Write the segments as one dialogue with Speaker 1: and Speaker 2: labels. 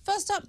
Speaker 1: First up,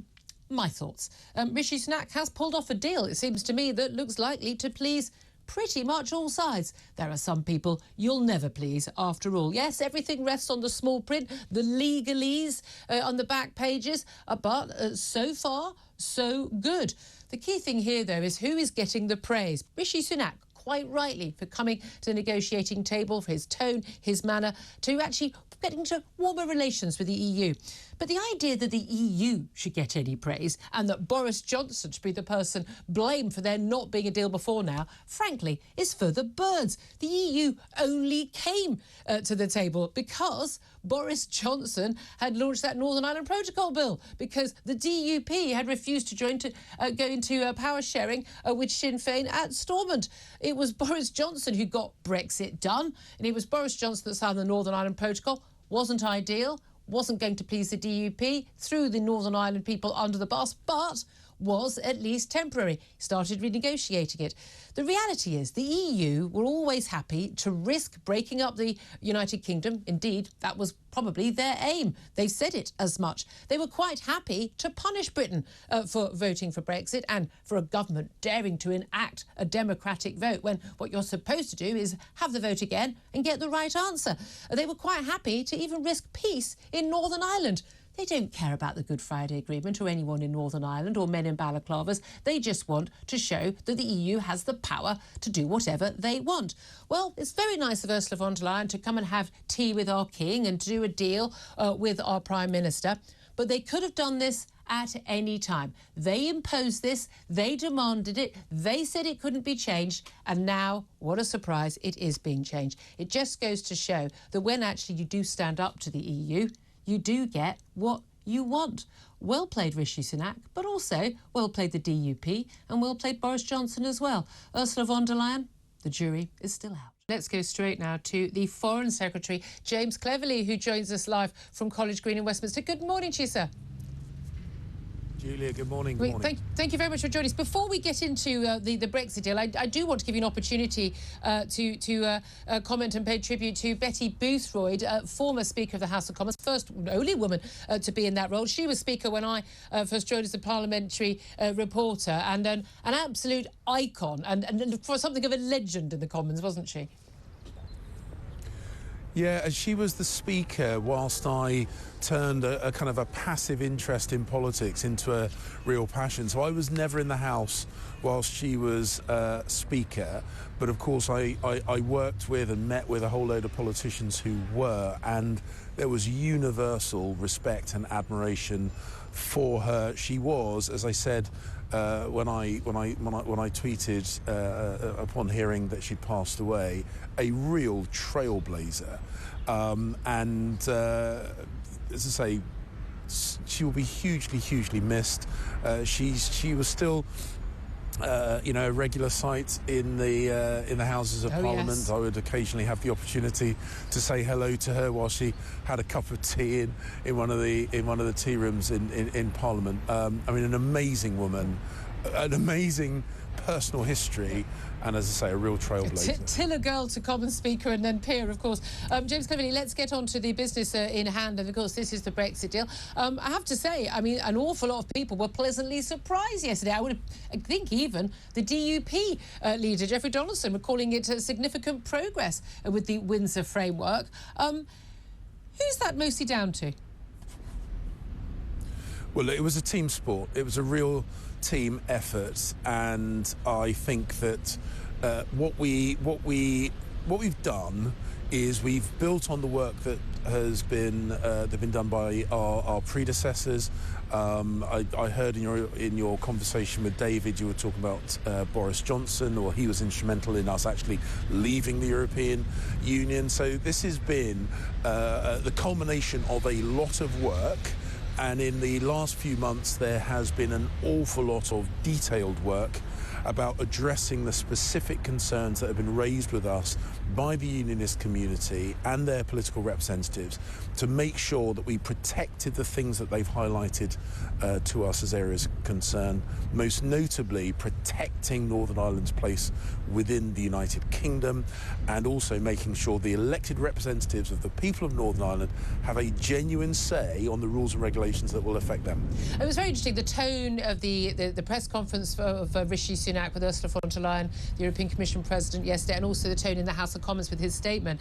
Speaker 1: my thoughts. Rishi Sunak has pulled off a deal, it seems to me, that looks likely to please pretty much all sides. There are some people you'll never please after all. Yes, everything rests on the small print, the legalese on the back pages, but so far, so good. The key thing here, though, is who is getting the praise. Rishi Sunak, quite rightly, for coming to the negotiating table, for his tone, his manner, to actually getting to warmer relations with the EU. But the idea that the EU should get any praise and that Boris Johnson should be the person blamed for there not being a deal before now, frankly, is for the birds. The EU only came to the table because Boris Johnson had launched that Northern Ireland Protocol bill, because the DUP had refused to join to go into power sharing with Sinn Féin at Stormont. It was Boris Johnson who got Brexit done, and it was Boris Johnson that signed the Northern Ireland Protocol. Wasn't ideal, wasn't going to please the DUP, threw the Northern Ireland people under the bus, but was at least temporary. Started renegotiating it. The reality is the EU were always happy to risk breaking up the United Kingdom. Indeed, that was probably their aim. They said it as much. They were quite happy to punish Britain for voting for Brexit and for a government daring to enact a democratic vote when what you're supposed to do is have the vote again and get the right answer. They were quite happy to even risk peace in Northern Ireland. They don't care about the Good Friday Agreement or anyone in Northern Ireland or men in balaclavas. They just want to show that the EU has the power to do whatever they want. Well, it's very nice of Ursula von der Leyen to come and have tea with our king and to do a deal with our Prime Minister. But they could have done this at any time. They imposed this, they demanded it, they said it couldn't be changed, and now, what a surprise, it is being changed. It just goes to show that when actually you do stand up to the EU, you do get what you want. Well played, Rishi Sunak, but also well played the DUP and well played Boris Johnson as well. Ursula von der Leyen, the jury is still out. Let's go straight now to the Foreign Secretary, James Cleverly, who joins us live from College Green in Westminster. Good morning to you, sir.
Speaker 2: Julia, good morning. Good morning.
Speaker 1: Thank you very much for joining us. Before we get into the Brexit deal, I do want to give you an opportunity to comment and pay tribute to Betty Boothroyd, former Speaker of the House of Commons, first and only woman to be in that role. She was Speaker when I first joined as a parliamentary reporter, and an absolute icon and for something of a legend in the Commons, wasn't she?
Speaker 2: Yeah, she was the Speaker whilst I turned a kind of a passive interest in politics into a real passion. So I was never in the House whilst she was Speaker, but of course I worked with and met with a whole load of politicians who were, and there was universal respect and admiration for her. She was, as I said, when I tweeted upon hearing that she'd passed away, a real trailblazer, and as I say, she will be hugely missed. She was still a regular sight in the Houses of Parliament. Yes. I would occasionally have the opportunity to say hello to her while she had a cup of tea in one of the tea rooms in Parliament. I mean, an amazing woman, an amazing personal history, and as I say, a real trailblazer. Till
Speaker 1: a girl to Common Speaker and then peer, of course. James Cleverly, let's get on to the business in hand, and of course this is the Brexit deal. I have to say, I mean, an awful lot of people were pleasantly surprised yesterday. I think even the DUP leader, Jeffrey Donaldson, were calling it a significant progress with the Windsor framework. Who's that mostly down to?
Speaker 2: Well, it was a team sport. It was a real team effort, and I think that what we've done is we've built on the work that has been done by our predecessors. I heard in your conversation with David, you were talking about Boris Johnson, or he was instrumental in us actually leaving the European Union. So this has been the culmination of a lot of work. And in the last few months, there has been an awful lot of detailed work about addressing the specific concerns that have been raised with us by the unionist community and their political representatives to make sure that we protected the things that they've highlighted to us as areas of concern, most notably protecting Northern Ireland's place within the United Kingdom, and also making sure the elected representatives of the people of Northern Ireland have a genuine say on the rules and regulations regulations that will affect them.
Speaker 1: It was very interesting, the tone of the press conference of Rishi Sunak with Ursula von der Leyen, the European Commission President, yesterday, and also the tone in the House of Commons with his statement.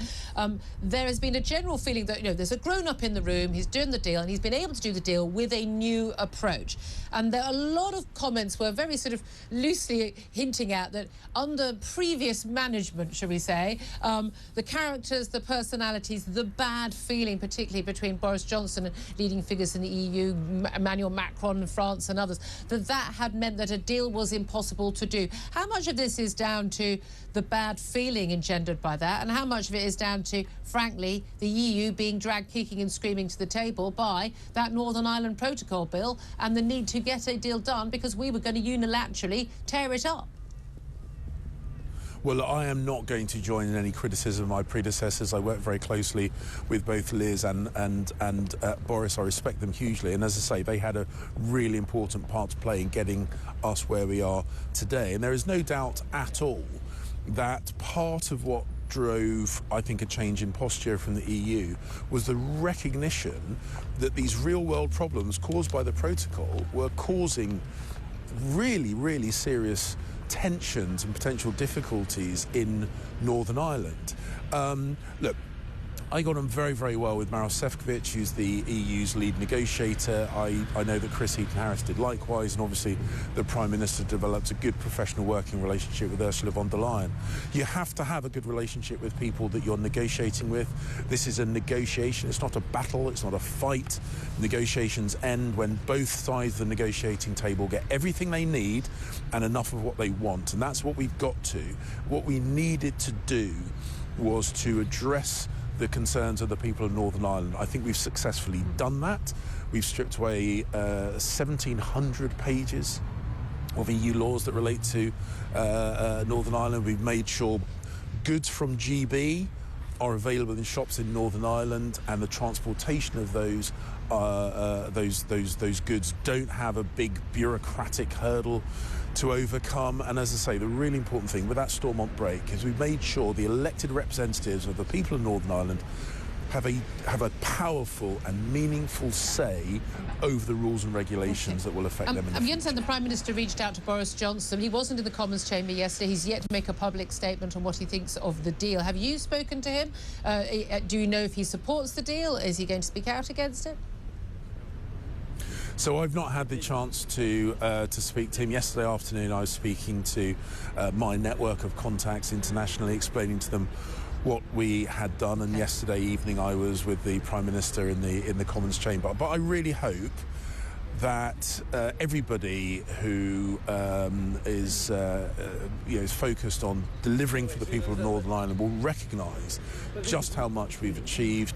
Speaker 1: There has been a general feeling that, there's a grown-up in the room, he's doing the deal, and he's been able to do the deal with a new approach. And there are a lot of comments were very sort of loosely hinting at that under previous management, shall we say, the characters, the personalities, the bad feeling, particularly between Boris Johnson and leading figures in the EU, Emmanuel Macron in France and others, that had meant that a deal was impossible to do. How much of this is down to the bad feeling engendered by that, and how much of it is down to, frankly, the EU being dragged kicking and screaming to the table by that Northern Ireland Protocol bill and the need to get a deal done because we were going to unilaterally tear it up?
Speaker 2: Well, I am not going to join in any criticism of my predecessors. I worked very closely with both Liz and Boris. I respect them hugely. And as I say, they had a really important part to play in getting us where we are today. And there is no doubt at all that part of what drove, I think, a change in posture from the EU was the recognition that these real-world problems caused by the protocol were causing really, really serious tensions and potential difficulties in Northern Ireland. Look, I got on very, very well with Maros Sefcovic, who's the EU's lead negotiator. I know that Chris Heaton-Harris did likewise, and obviously the Prime Minister developed a good professional working relationship with Ursula von der Leyen. You have to have a good relationship with people that you're negotiating with. This is a negotiation. It's not a battle. It's not a fight. Negotiations end when both sides of the negotiating table get everything they need and enough of what they want. And that's what we've got to. What we needed to do was to address the concerns of the people of Northern Ireland. I think we've successfully done that. We've stripped away 1,700 pages of EU laws that relate to Northern Ireland. We've made sure goods from GB are available in shops in Northern Ireland, and the transportation of those goods don't have a big bureaucratic hurdle to overcome. And as I say, the really important thing with that Stormont break is we've made sure the elected representatives of the people of Northern Ireland have a powerful and meaningful say over the rules and regulations that will affect them in the future.
Speaker 1: You understand the Prime Minister reached out to Boris Johnson. He wasn't in the Commons chamber yesterday. He's yet to make a public statement on what he thinks of the deal. Have you spoken to him? Do you know if he supports the deal? Is he going to speak out against it?
Speaker 2: So I've not had the chance to speak to him. Yesterday afternoon I was speaking to my network of contacts internationally, explaining to them what we had done, and yesterday evening I was with the Prime Minister in the Commons chamber. But I really hope that everybody who is focused on delivering for the people of Northern Ireland will recognise just how much we've achieved,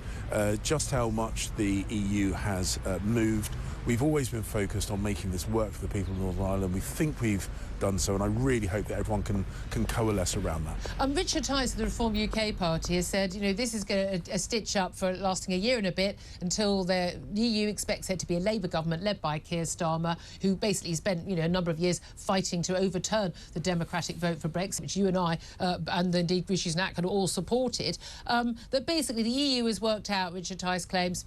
Speaker 2: just how much the EU has moved. We've always been focused on making this work for the people of Northern Ireland. We think we've done so, and I really hope that everyone can coalesce around that.
Speaker 1: Richard Tice of the Reform UK Party has said, this is going to a stitch up for lasting a year and a bit until the EU expects it to be a Labour government led by Keir Starmer, who basically spent a number of years fighting to overturn the democratic vote for Brexit, which you and I and indeed Rishi Sunak had all supported. That basically the EU has worked out, Richard Tice claims,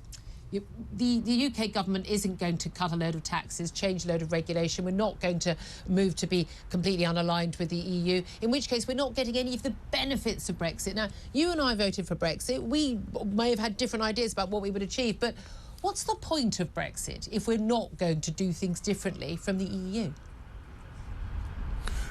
Speaker 1: the UK government isn't going to cut a load of taxes, change a load of regulation. We're not going to move to be completely unaligned with the EU, in which case we're not getting any of the benefits of Brexit. Now, you and I voted for Brexit. We may have had different ideas about what we would achieve, but what's the point of Brexit if we're not going to do things differently from the EU?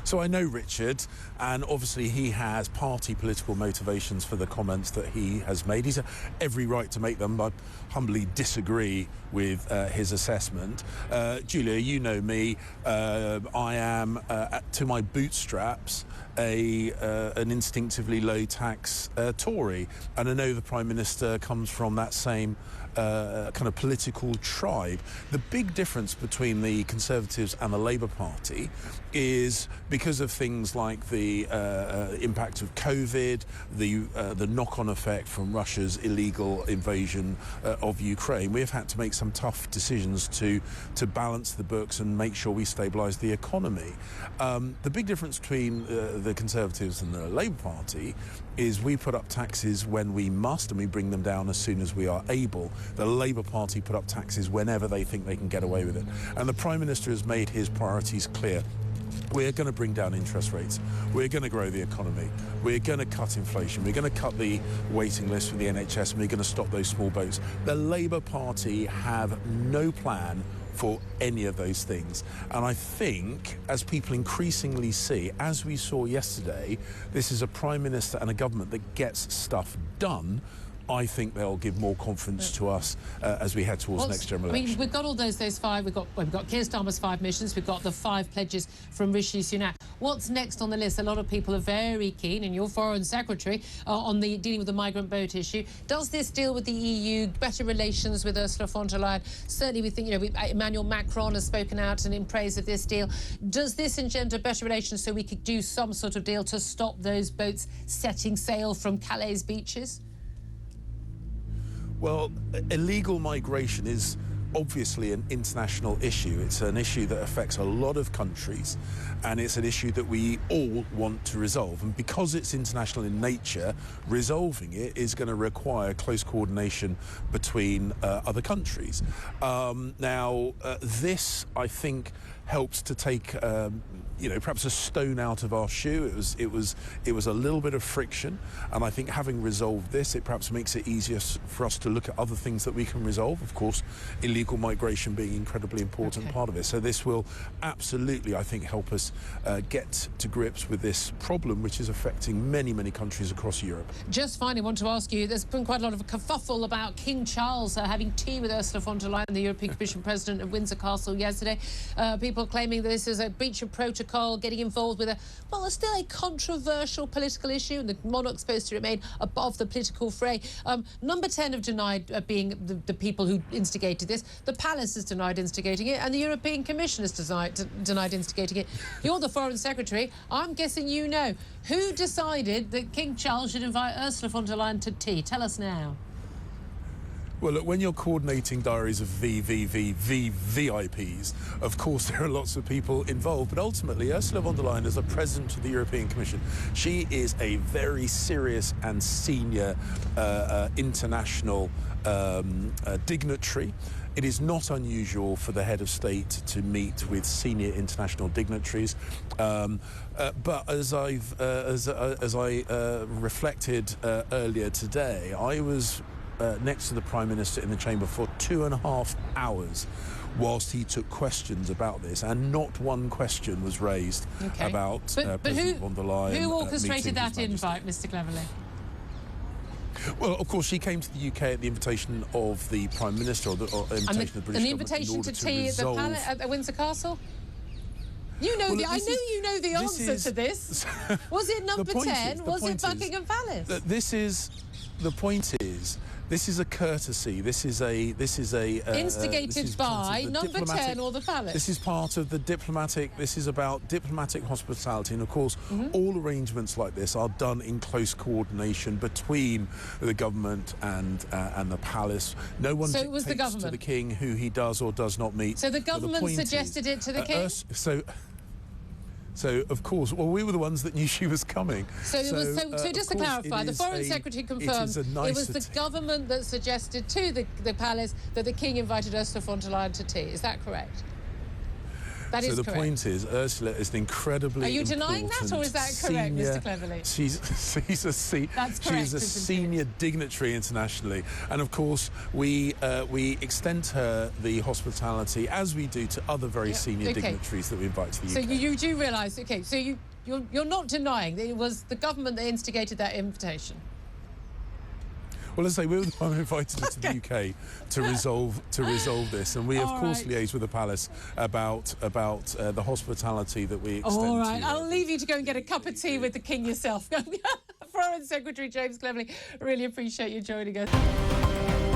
Speaker 2: So I know Richard, and obviously he has party political motivations for the comments that he has made. He's every right to make them. I humbly disagree with his assessment. Julia, you know me. I am, to my bootstraps, an instinctively low-tax Tory. And I know the Prime Minister comes from that same kind of political tribe. The big difference between the Conservatives and the Labour Party is because of things like the impact of COVID, the knock-on effect from Russia's illegal invasion of Ukraine. We have had to make some tough decisions to balance the books and make sure we stabilise the economy. The big difference between the Conservatives and the Labour Party is we put up taxes when we must, and we bring them down as soon as we are able. The Labour Party put up taxes whenever they think they can get away with it. And the Prime Minister has made his priorities clear. We're going to bring down interest rates. We're going to grow the economy. We're going to cut inflation. We're going to cut the waiting list for the NHS, and we're going to stop those small boats. The Labour Party have no plan for any of those things. And I think, as people increasingly see, as we saw yesterday, this is a Prime Minister and a government that gets stuff done. I think they'll give more confidence to us as we head towards next general election.
Speaker 1: I mean, we've got all those five. We've got Keir Starmer's 5 missions. We've got the 5 pledges from Rishi Sunak. What's next on the list? A lot of people are very keen, and your Foreign Secretary, on the dealing with the migrant boat issue. Does this deal with the EU, better relations with Ursula von der Leyen? Certainly, we think, Emmanuel Macron has spoken out and in praise of this deal. Does this engender better relations so we could do some sort of deal to stop those boats setting sail from Calais beaches?
Speaker 2: Well, illegal migration is obviously an international issue. It's an issue that affects a lot of countries, and it's an issue that we all want to resolve. And because it's international in nature, resolving it is going to require close coordination between other countries. This, I think, helps to take perhaps a stone out of our shoe. It was a little bit of friction, and I think having resolved this, it perhaps makes it easier for us to look at other things that we can resolve. Of course, illegal migration being an incredibly important part of it. So this will absolutely, I think, help us get to grips with this problem, which is affecting many, many countries across Europe.
Speaker 1: Just finally, I want to ask you, there's been quite a lot of a kerfuffle about King Charles having tea with Ursula von der Leyen, the European Commission President at Windsor Castle yesterday. People claiming that this is a breach of protocol, getting involved with it's still a controversial political issue, and the monarch's supposed to remain above the political fray. Number 10 have denied being the people who instigated this. The palace has denied instigating it, and the European Commission has denied instigating it. You're the Foreign Secretary. I'm guessing you know. Who decided that King Charles should invite Ursula von der Leyen to tea? Tell us now.
Speaker 2: Well, look, when you're coordinating diaries of VVVVIPs, of course there are lots of people involved, but ultimately Ursula von der Leyen is the President of the European Commission. She is a very serious and senior international dignitary. It is not unusual for the head of state to meet with senior international dignitaries, but as I reflected earlier today, I was next to the Prime Minister in the chamber for 2.5 hours whilst he took questions about this, and not one question was raised about President von der Leyen.
Speaker 1: Who orchestrated that invite, Mr. Cleverly?
Speaker 2: Well, of course, she came to the UK at the invitation of the Prime Minister, or invitation of the British government.
Speaker 1: An invitation to tea at the palace at Windsor Castle? You know I know you know the answer to this. Was it number 10? Was it Buckingham Palace?
Speaker 2: The point is, this is a courtesy. This is
Speaker 1: instigated by number 10 or the palace.
Speaker 2: This is part of the diplomatic. This is about diplomatic hospitality, and of course, all arrangements like this are done in close coordination between the government and the palace. No one dictates to the king who he does or does not meet.
Speaker 1: So the government suggested it to the king.
Speaker 2: So, of course, well, we were the ones that knew she was coming.
Speaker 1: So just to clarify, the Foreign Secretary confirmed it was the government that suggested to the palace that the King invited Ursula von der Leyen to tea. Is that correct? That is correct. So the
Speaker 2: point is, Ursula is an incredibly
Speaker 1: Are you denying that, or is that correct, Mr. Cleverly? She's
Speaker 2: a senior dignitary internationally, and of course we extend her the hospitality as we do to other very senior dignitaries that we invite to the UK.
Speaker 1: So you do realise, so you're not denying that it was the government that instigated that invitation?
Speaker 2: Well, let's say we were the one who invited her to the UK to resolve this, and we of course liaise with the palace about the hospitality that we extend.
Speaker 1: All right, I'll leave you to go and get a cup of tea with the King yourself. Foreign Secretary James Cleverly, really appreciate you joining us.